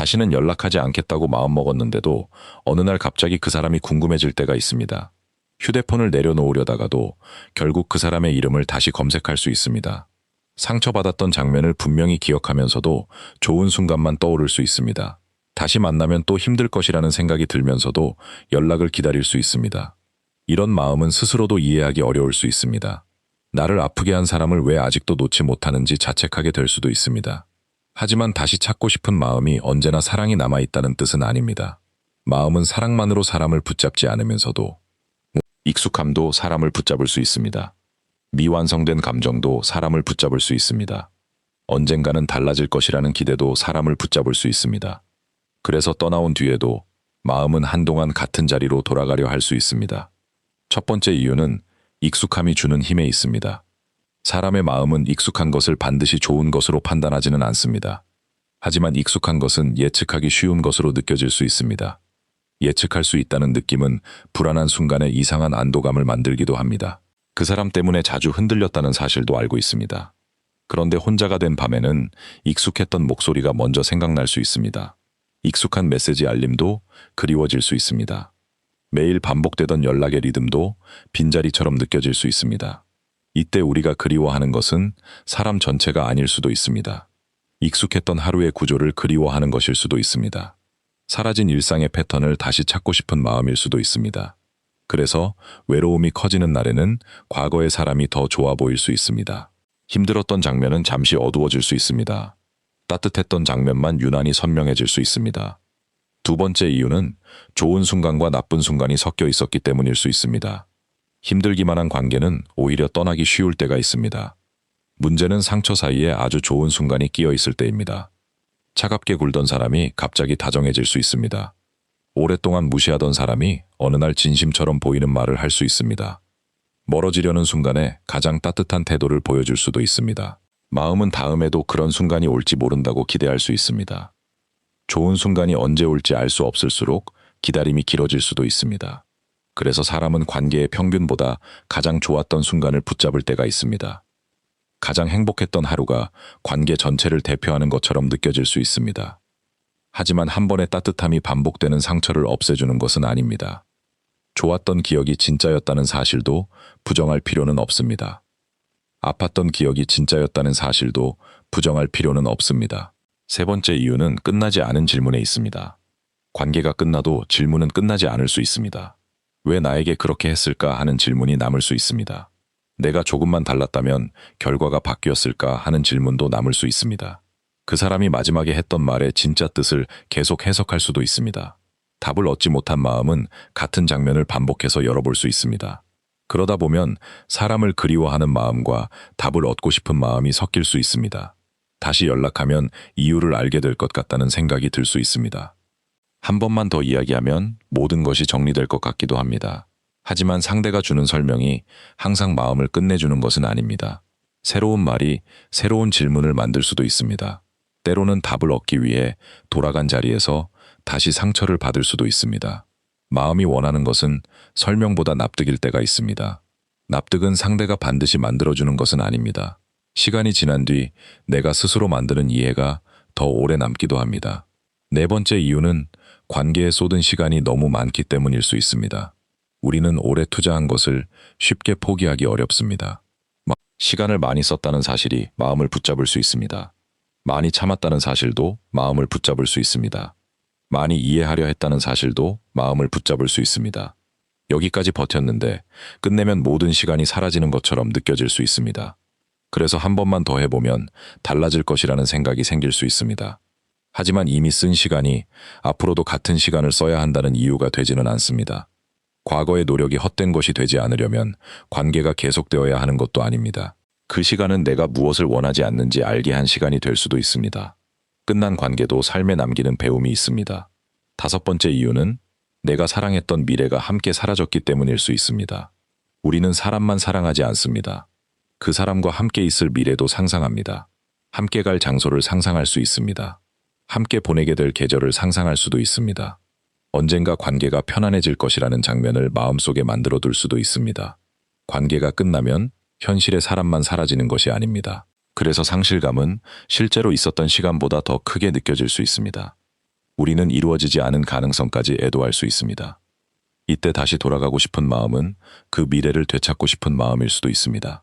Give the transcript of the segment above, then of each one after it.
다시는 연락하지 않겠다고 마음먹었는데도 어느 날 갑자기 그 사람이 궁금해질 때가 있습니다. 휴대폰을 내려놓으려다가도 결국 그 사람의 이름을 다시 검색할 수 있습니다. 상처받았던 장면을 분명히 기억하면서도 좋은 순간만 떠오를 수 있습니다. 다시 만나면 또 힘들 것이라는 생각이 들면서도 연락을 기다릴 수 있습니다. 이런 마음은 스스로도 이해하기 어려울 수 있습니다. 나를 아프게 한 사람을 왜 아직도 놓지 못하는지 자책하게 될 수도 있습니다. 하지만 다시 찾고 싶은 마음이 언제나 사랑이 남아있다는 뜻은 아닙니다. 마음은 사랑만으로 사람을 붙잡지 않으면서도 익숙함도 사람을 붙잡을 수 있습니다. 미완성된 감정도 사람을 붙잡을 수 있습니다. 언젠가는 달라질 것이라는 기대도 사람을 붙잡을 수 있습니다. 그래서 떠나온 뒤에도 마음은 한동안 같은 자리로 돌아가려 할 수 있습니다. 첫 번째 이유는 익숙함이 주는 힘에 있습니다. 사람의 마음은 익숙한 것을 반드시 좋은 것으로 판단하지는 않습니다. 하지만 익숙한 것은 예측하기 쉬운 것으로 느껴질 수 있습니다. 예측할 수 있다는 느낌은 불안한 순간에 이상한 안도감을 만들기도 합니다. 그 사람 때문에 자주 흔들렸다는 사실도 알고 있습니다. 그런데 혼자가 된 밤에는 익숙했던 목소리가 먼저 생각날 수 있습니다. 익숙한 메시지 알림도 그리워질 수 있습니다. 매일 반복되던 연락의 리듬도 빈자리처럼 느껴질 수 있습니다. 이때 우리가 그리워하는 것은 사람 전체가 아닐 수도 있습니다. 익숙했던 하루의 구조를 그리워하는 것일 수도 있습니다. 사라진 일상의 패턴을 다시 찾고 싶은 마음일 수도 있습니다. 그래서 외로움이 커지는 날에는 과거의 사람이 더 좋아 보일 수 있습니다. 힘들었던 장면은 잠시 어두워질 수 있습니다. 따뜻했던 장면만 유난히 선명해질 수 있습니다. 두 번째 이유는 좋은 순간과 나쁜 순간이 섞여 있었기 때문일 수 있습니다. 힘들기만 한 관계는 오히려 떠나기 쉬울 때가 있습니다. 문제는 상처 사이에 아주 좋은 순간이 끼어 있을 때입니다. 차갑게 굴던 사람이 갑자기 다정해질 수 있습니다. 오랫동안 무시하던 사람이 어느 날 진심처럼 보이는 말을 할 수 있습니다. 멀어지려는 순간에 가장 따뜻한 태도를 보여줄 수도 있습니다. 마음은 다음에도 그런 순간이 올지 모른다고 기대할 수 있습니다. 좋은 순간이 언제 올지 알 수 없을수록 기다림이 길어질 수도 있습니다. 그래서 사람은 관계의 평균보다 가장 좋았던 순간을 붙잡을 때가 있습니다. 가장 행복했던 하루가 관계 전체를 대표하는 것처럼 느껴질 수 있습니다. 하지만 한 번의 따뜻함이 반복되는 상처를 없애주는 것은 아닙니다. 좋았던 기억이 진짜였다는 사실도 부정할 필요는 없습니다. 아팠던 기억이 진짜였다는 사실도 부정할 필요는 없습니다. 세 번째 이유는 끝나지 않은 질문에 있습니다. 관계가 끝나도 질문은 끝나지 않을 수 있습니다. 왜 나에게 그렇게 했을까 하는 질문이 남을 수 있습니다. 내가 조금만 달랐다면 결과가 바뀌었을까 하는 질문도 남을 수 있습니다. 그 사람이 마지막에 했던 말의 진짜 뜻을 계속 해석할 수도 있습니다. 답을 얻지 못한 마음은 같은 장면을 반복해서 열어볼 수 있습니다. 그러다 보면 사람을 그리워하는 마음과 답을 얻고 싶은 마음이 섞일 수 있습니다. 다시 연락하면 이유를 알게 될 것 같다는 생각이 들 수 있습니다. 한 번만 더 이야기하면 모든 것이 정리될 것 같기도 합니다. 하지만 상대가 주는 설명이 항상 마음을 끝내주는 것은 아닙니다. 새로운 말이 새로운 질문을 만들 수도 있습니다. 때로는 답을 얻기 위해 돌아간 자리에서 다시 상처를 받을 수도 있습니다. 마음이 원하는 것은 설명보다 납득일 때가 있습니다. 납득은 상대가 반드시 만들어주는 것은 아닙니다. 시간이 지난 뒤 내가 스스로 만드는 이해가 더 오래 남기도 합니다. 네 번째 이유는 관계에 쏟은 시간이 너무 많기 때문일 수 있습니다. 우리는 오래 투자한 것을 쉽게 포기하기 어렵습니다. 시간을 많이 썼다는 사실이 마음을 붙잡을 수 있습니다. 많이 참았다는 사실도 마음을 붙잡을 수 있습니다. 많이 이해하려 했다는 사실도 마음을 붙잡을 수 있습니다. 여기까지 버텼는데 끝내면 모든 시간이 사라지는 것처럼 느껴질 수 있습니다. 그래서 한 번만 더 해보면 달라질 것이라는 생각이 생길 수 있습니다. 하지만 이미 쓴 시간이 앞으로도 같은 시간을 써야 한다는 이유가 되지는 않습니다. 과거의 노력이 헛된 것이 되지 않으려면 관계가 계속되어야 하는 것도 아닙니다. 그 시간은 내가 무엇을 원하지 않는지 알게 한 시간이 될 수도 있습니다. 끝난 관계도 삶에 남기는 배움이 있습니다. 다섯 번째 이유는 내가 사랑했던 미래가 함께 사라졌기 때문일 수 있습니다. 우리는 사람만 사랑하지 않습니다. 그 사람과 함께 있을 미래도 상상합니다. 함께 갈 장소를 상상할 수 있습니다. 함께 보내게 될 계절을 상상할 수도 있습니다. 언젠가 관계가 편안해질 것이라는 장면을 마음속에 만들어둘 수도 있습니다. 관계가 끝나면 현실의 사람만 사라지는 것이 아닙니다. 그래서 상실감은 실제로 있었던 시간보다 더 크게 느껴질 수 있습니다. 우리는 이루어지지 않은 가능성까지 애도할 수 있습니다. 이때 다시 돌아가고 싶은 마음은 그 미래를 되찾고 싶은 마음일 수도 있습니다.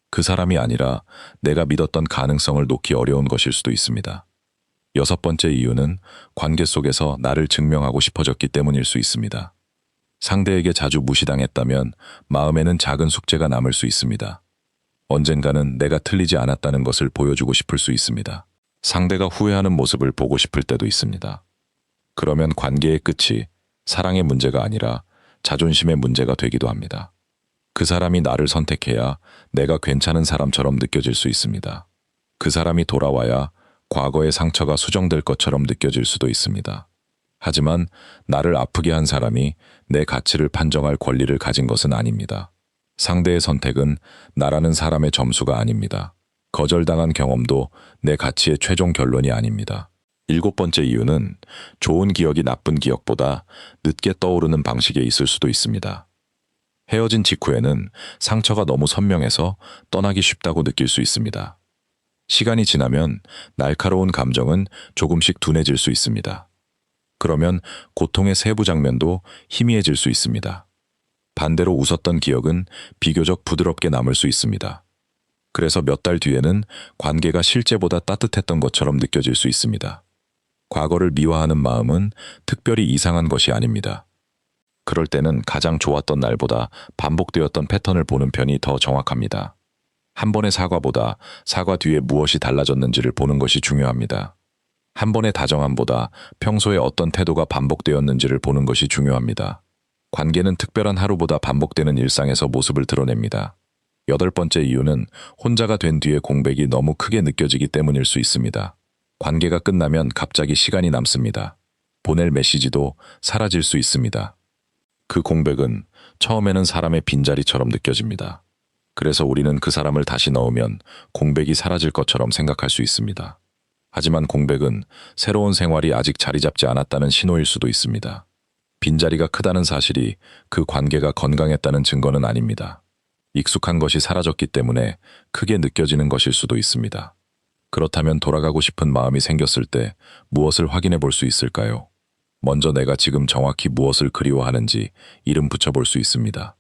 그 사람이 아니라 내가 믿었던 가능성을 놓기 어려운 것일 수도 있습니다. 여섯 번째 이유는 관계 속에서 나를 증명하고 싶어졌기 때문일 수 있습니다. 상대에게 자주 무시당했다면 마음에는 작은 숙제가 남을 수 있습니다. 언젠가는 내가 틀리지 않았다는 것을 보여주고 싶을 수 있습니다. 상대가 후회하는 모습을 보고 싶을 때도 있습니다. 그러면 관계의 끝이 사랑의 문제가 아니라 자존심의 문제가 되기도 합니다. 그 사람이 나를 선택해야 내가 괜찮은 사람처럼 느껴질 수 있습니다. 그 사람이 돌아와야 과거의 상처가 수정될 것처럼 느껴질 수도 있습니다. 하지만 나를 아프게 한 사람이 내 가치를 판정할 권리를 가진 것은 아닙니다. 상대의 선택은 나라는 사람의 점수가 아닙니다. 거절당한 경험도 내 가치의 최종 결론이 아닙니다. 일곱 번째 이유는 좋은 기억이 나쁜 기억보다 늦게 떠오르는 방식에 있을 수도 있습니다. 헤어진 직후에는 상처가 너무 선명해서 떠나기 쉽다고 느낄 수 있습니다. 시간이 지나면 날카로운 감정은 조금씩 둔해질 수 있습니다. 그러면 고통의 세부 장면도 희미해질 수 있습니다. 반대로 웃었던 기억은 비교적 부드럽게 남을 수 있습니다. 그래서 몇 달 뒤에는 관계가 실제보다 따뜻했던 것처럼 느껴질 수 있습니다. 과거를 미화하는 마음은 특별히 이상한 것이 아닙니다. 그럴 때는 가장 좋았던 날보다 반복되었던 패턴을 보는 편이 더 정확합니다. 한 번의 사과보다 사과 뒤에 무엇이 달라졌는지를 보는 것이 중요합니다. 한 번의 다정함보다 평소에 어떤 태도가 반복되었는지를 보는 것이 중요합니다. 관계는 특별한 하루보다 반복되는 일상에서 모습을 드러냅니다. 여덟 번째 이유는 혼자가 된 뒤에 공백이 너무 크게 느껴지기 때문일 수 있습니다. 관계가 끝나면 갑자기 시간이 남습니다. 보낼 메시지도 사라질 수 있습니다. 그 공백은 처음에는 사람의 빈자리처럼 느껴집니다. 그래서 우리는 그 사람을 다시 넣으면 공백이 사라질 것처럼 생각할 수 있습니다. 하지만 공백은 새로운 생활이 아직 자리 잡지 않았다는 신호일 수도 있습니다. 빈자리가 크다는 사실이 그 관계가 건강했다는 증거는 아닙니다. 익숙한 것이 사라졌기 때문에 크게 느껴지는 것일 수도 있습니다. 그렇다면 돌아가고 싶은 마음이 생겼을 때 무엇을 확인해 볼 수 있을까요? 먼저 내가 지금 정확히 무엇을 그리워하는지 이름 붙여볼 수 있습니다.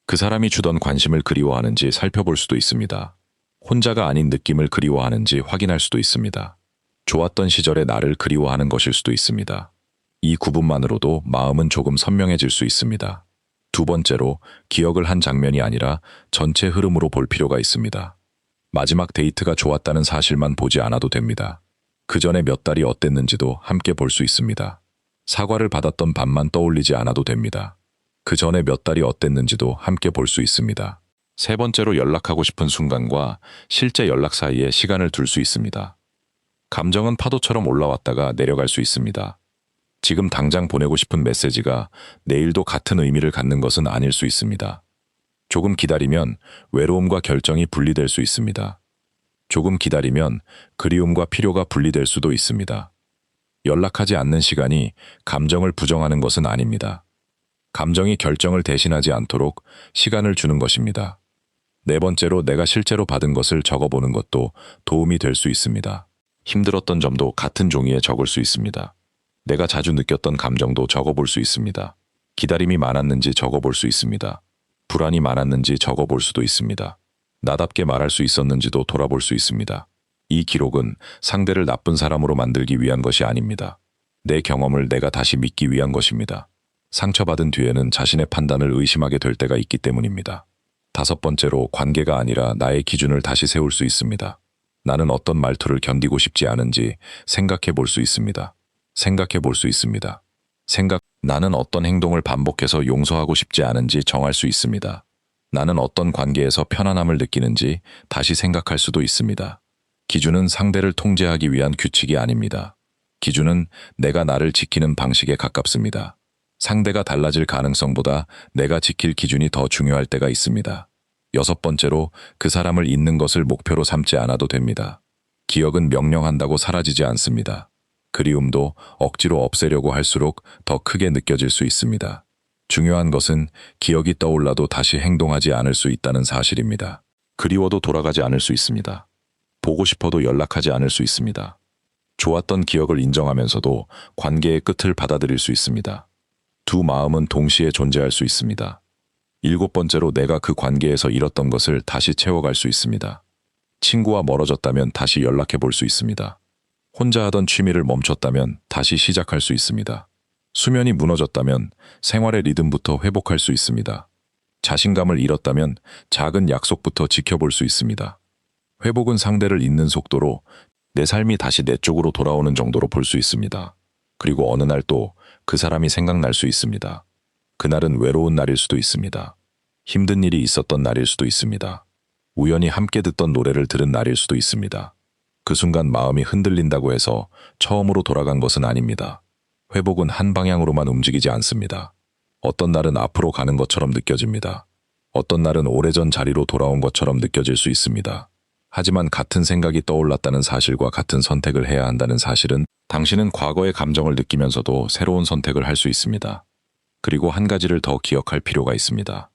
그 사람이 주던 관심을 그리워하는지 살펴볼 수도 있습니다. 혼자가 아닌 느낌을 그리워하는지 확인할 수도 있습니다. 좋았던 시절의 나를 그리워하는 것일 수도 있습니다. 이 구분만으로도 마음은 조금 선명해질 수 있습니다. 두 번째로 기억을 한 장면이 아니라 전체 흐름으로 볼 필요가 있습니다. 마지막 데이트가 좋았다는 사실만 보지 않아도 됩니다. 그 전에 몇 달이 어땠는지도 함께 볼 수 있습니다. 사과를 받았던 밤만 떠올리지 않아도 됩니다. 그 전에 몇 달이 어땠는지도 함께 볼 수 있습니다. 세 번째로 연락하고 싶은 순간과 실제 연락 사이에 시간을 둘 수 있습니다. 감정은 파도처럼 올라왔다가 내려갈 수 있습니다. 지금 당장 보내고 싶은 메시지가 내일도 같은 의미를 갖는 것은 아닐 수 있습니다. 조금 기다리면 외로움과 결정이 분리될 수 있습니다. 조금 기다리면 그리움과 필요가 분리될 수도 있습니다. 연락하지 않는 시간이 감정을 부정하는 것은 아닙니다. 감정이 결정을 대신하지 않도록 시간을 주는 것입니다. 네 번째로 내가 실제로 받은 것을 적어보는 것도 도움이 될 수 있습니다. 힘들었던 점도 같은 종이에 적을 수 있습니다. 내가 자주 느꼈던 감정도 적어볼 수 있습니다. 기다림이 많았는지 적어볼 수 있습니다. 불안이 많았는지 적어볼 수도 있습니다. 나답게 말할 수 있었는지도 돌아볼 수 있습니다. 이 기록은 상대를 나쁜 사람으로 만들기 위한 것이 아닙니다. 내 경험을 내가 다시 믿기 위한 것입니다. 상처받은 뒤에는 자신의 판단을 의심하게 될 때가 있기 때문입니다. 다섯 번째로 관계가 아니라 나의 기준을 다시 세울 수 있습니다. 나는 어떤 말투를 견디고 싶지 않은지 생각해 볼 수 있습니다. 생각해 볼 수 있습니다. 나는 어떤 행동을 반복해서 용서하고 싶지 않은지 정할 수 있습니다. 나는 어떤 관계에서 편안함을 느끼는지 다시 생각할 수도 있습니다. 기준은 상대를 통제하기 위한 규칙이 아닙니다. 기준은 내가 나를 지키는 방식에 가깝습니다. 상대가 달라질 가능성보다 내가 지킬 기준이 더 중요할 때가 있습니다. 여섯 번째로 그 사람을 잊는 것을 목표로 삼지 않아도 됩니다. 기억은 명령한다고 사라지지 않습니다. 그리움도 억지로 없애려고 할수록 더 크게 느껴질 수 있습니다. 중요한 것은 기억이 떠올라도 다시 행동하지 않을 수 있다는 사실입니다. 그리워도 돌아가지 않을 수 있습니다. 보고 싶어도 연락하지 않을 수 있습니다. 좋았던 기억을 인정하면서도 관계의 끝을 받아들일 수 있습니다. 두 마음은 동시에 존재할 수 있습니다. 일곱 번째로 내가 그 관계에서 잃었던 것을 다시 채워갈 수 있습니다. 친구와 멀어졌다면 다시 연락해 볼 수 있습니다. 혼자 하던 취미를 멈췄다면 다시 시작할 수 있습니다. 수면이 무너졌다면 생활의 리듬부터 회복할 수 있습니다. 자신감을 잃었다면 작은 약속부터 지켜볼 수 있습니다. 회복은 상대를 잇는 속도로 내 삶이 다시 내 쪽으로 돌아오는 정도로 볼 수 있습니다. 그리고 어느 날 또 그 사람이 생각날 수 있습니다. 그날은 외로운 날일 수도 있습니다. 힘든 일이 있었던 날일 수도 있습니다. 우연히 함께 듣던 노래를 들은 날일 수도 있습니다. 그 순간 마음이 흔들린다고 해서 처음으로 돌아간 것은 아닙니다. 회복은 한 방향으로만 움직이지 않습니다. 어떤 날은 앞으로 가는 것처럼 느껴집니다. 어떤 날은 오래전 자리로 돌아온 것처럼 느껴질 수 있습니다. 하지만 같은 생각이 떠올랐다는 사실과 같은 선택을 해야 한다는 사실은 당신은 과거의 감정을 느끼면서도 새로운 선택을 할 수 있습니다. 그리고 한 가지를 더 기억할 필요가 있습니다.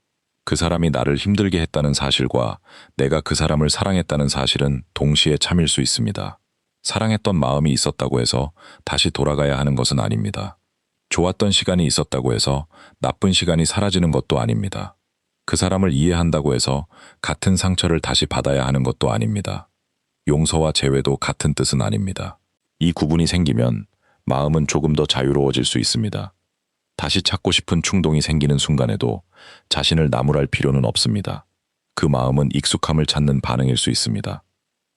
그 사람이 나를 힘들게 했다는 사실과 내가 그 사람을 사랑했다는 사실은 동시에 참일 수 있습니다. 사랑했던 마음이 있었다고 해서 다시 돌아가야 하는 것은 아닙니다. 좋았던 시간이 있었다고 해서 나쁜 시간이 사라지는 것도 아닙니다. 그 사람을 이해한다고 해서 같은 상처를 다시 받아야 하는 것도 아닙니다. 용서와 재회도 같은 뜻은 아닙니다. 이 구분이 생기면 마음은 조금 더 자유로워질 수 있습니다. 다시 찾고 싶은 충동이 생기는 순간에도 자신을 나무랄 필요는 없습니다. 그 마음은 익숙함을 찾는 반응일 수 있습니다.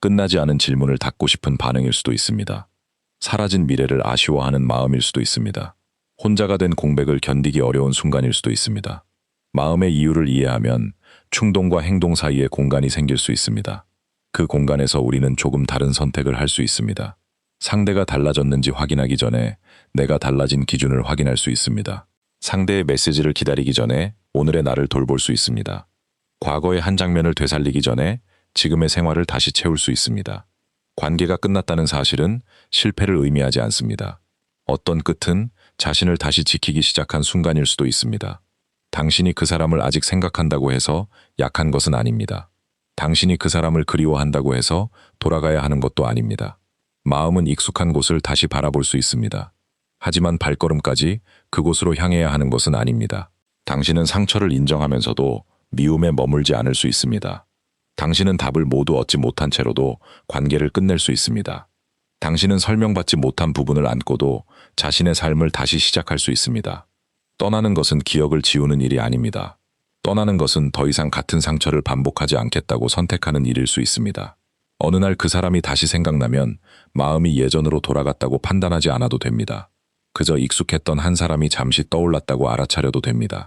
끝나지 않은 질문을 닫고 싶은 반응일 수도 있습니다. 사라진 미래를 아쉬워하는 마음일 수도 있습니다. 혼자가 된 공백을 견디기 어려운 순간일 수도 있습니다. 마음의 이유를 이해하면 충동과 행동 사이에 공간이 생길 수 있습니다. 그 공간에서 우리는 조금 다른 선택을 할 수 있습니다. 상대가 달라졌는지 확인하기 전에 내가 달라진 기준을 확인할 수 있습니다. 상대의 메시지를 기다리기 전에 오늘의 나를 돌볼 수 있습니다. 과거의 한 장면을 되살리기 전에 지금의 생활을 다시 채울 수 있습니다. 관계가 끝났다는 사실은 실패를 의미하지 않습니다. 어떤 끝은 자신을 다시 지키기 시작한 순간일 수도 있습니다. 당신이 그 사람을 아직 생각한다고 해서 약한 것은 아닙니다. 당신이 그 사람을 그리워한다고 해서 돌아가야 하는 것도 아닙니다. 마음은 익숙한 곳을 다시 바라볼 수 있습니다. 하지만 발걸음까지 그곳으로 향해야 하는 것은 아닙니다. 당신은 상처를 인정하면서도 미움에 머물지 않을 수 있습니다. 당신은 답을 모두 얻지 못한 채로도 관계를 끝낼 수 있습니다. 당신은 설명받지 못한 부분을 안고도 자신의 삶을 다시 시작할 수 있습니다. 떠나는 것은 기억을 지우는 일이 아닙니다. 떠나는 것은 더 이상 같은 상처를 반복하지 않겠다고 선택하는 일일 수 있습니다. 어느 날 그 사람이 다시 생각나면 마음이 예전으로 돌아갔다고 판단하지 않아도 됩니다. 그저 익숙했던 한 사람이 잠시 떠올랐다고 알아차려도 됩니다.